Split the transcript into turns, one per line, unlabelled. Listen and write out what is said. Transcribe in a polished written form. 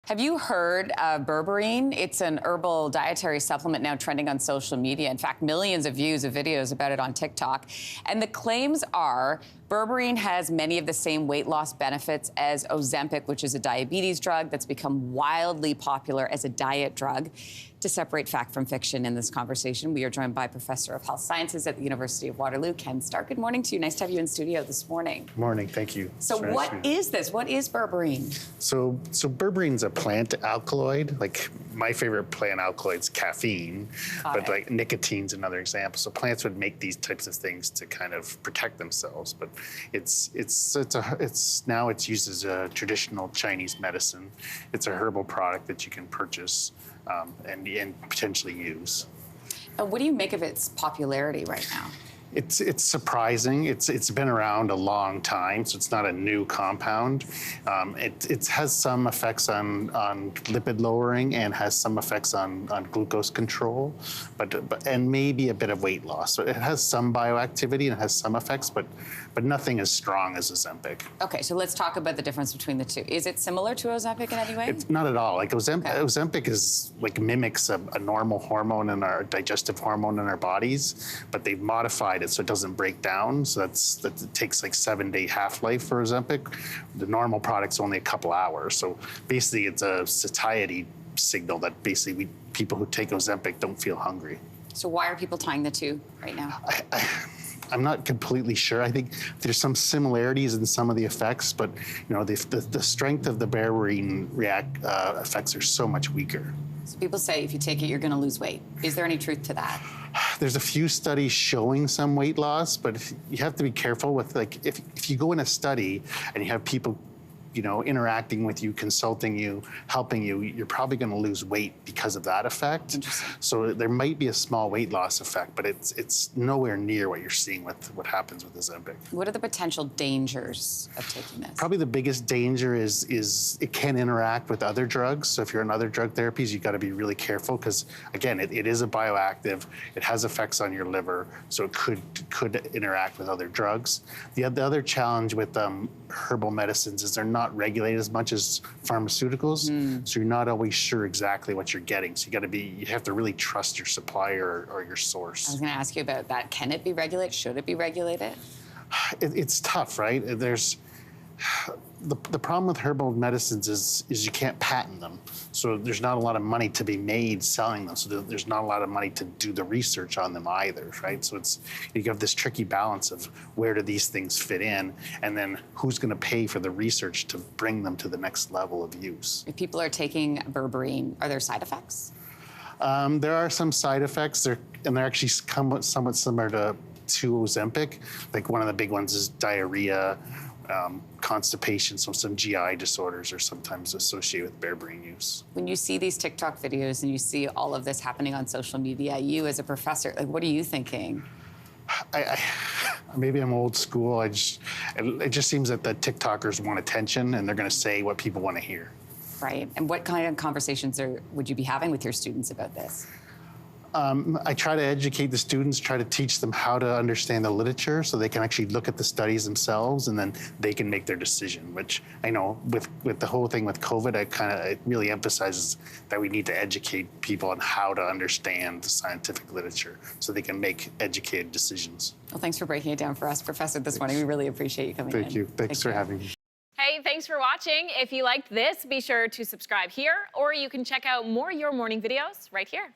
Have you heard of Berberine? It's an herbal dietary supplement now trending on social media. In fact, millions of views of videos about it on TikTok. And the claims are Berberine has many of the same weight loss benefits as Ozempic, which is a diabetes drug that's become wildly popular as a diet drug. To separate fact from fiction in this conversation, we are joined by Professor of Health Sciences at the University of Waterloo, Ken Stark. Good morning to you. Nice to have you in studio this morning.
Good morning. Thank you.
So what is this? What is Berberine?
So Berberine's a plant alkaloid. Like, my favorite plant alkaloid is caffeine, but like nicotine's another example. So plants would make these types of things to kind of protect themselves. But it's now used as a traditional Chinese medicine. It's a herbal product that you can purchase and potentially use.
What do you make of its popularity right now?
It's surprising. It's been around a long time, so it's not a new compound. It has some effects on lipid lowering and has some effects on glucose control, and maybe a bit of weight loss. So it has some bioactivity and it has some effects, but nothing as strong as Ozempic.
Okay, so let's talk about the difference between the two. Is it similar to Ozempic in any way?
It's not at all. Like Ozempic is mimics a normal hormone in our digestive hormone in our bodies, but they've modified it so it doesn't break down. So it takes like 7-day half-life for Ozempic. The normal product's only a couple hours. So basically it's a satiety signal that basically people who take Ozempic don't feel hungry.
So why are people tying the two right now?
I'm not completely sure. I think there's some similarities in some of the effects, but the strength of the Berberine effects are so much weaker.
So people say if you take it, you're going to lose weight. Is there any truth to that?
There's a few studies showing some weight loss, but you have to be careful with, like, if you go in a study and you have people interacting with you, consulting you, helping you, you're probably going to lose weight because of that effect. So there might be a small weight loss effect, but it's nowhere near what you're seeing with what happens with Ozempic. What
are the potential dangers of taking this?
Probably the biggest danger is it can interact with other drugs. So if you're on other drug therapies, you've got to be really careful because, again, it is a bioactive. It has effects on your liver, so it could interact with other drugs. The other challenge with herbal medicines is they're not regulated as much as pharmaceuticals, so you're not always sure exactly what you're getting. So you have to really trust your supplier or your source.
I was going to ask you about that. Can it be regulated? Should it be regulated?
It's tough, right? The problem with herbal medicines is you can't patent them. So there's not a lot of money to be made selling them. So there's not a lot of money to do the research on them either, right? So you have this tricky balance of where do these things fit in, and then who's going to pay for the research to bring them to the next level of use.
If people are taking Berberine, are there side effects?
There are some side effects, and they're actually somewhat similar to Ozempic. Like, one of the big ones is diarrhea. Constipation, so some GI disorders are sometimes associated with Berberine use.
When you see these TikTok videos and you see all of this happening on social media, you as a professor, like, what are you thinking?
Maybe I'm old school. It just seems that the TikTokers want attention and they're going to say what people want to hear.
Right. And what kind of conversations would you be having with your students about this?
I try to educate the students, try to teach them how to understand the literature so they can actually look at the studies themselves, and then they can make their decision, which I know with the whole thing with COVID, it really emphasizes that we need to educate people on how to understand the scientific literature so they can make educated decisions.
Well, thanks for breaking it down for us, Professor, this morning. We really appreciate you coming in.
Thank you. Thanks for having me.
Hey, thanks for watching. If you liked this, be sure to subscribe here, or you can check out more Your Morning videos right here.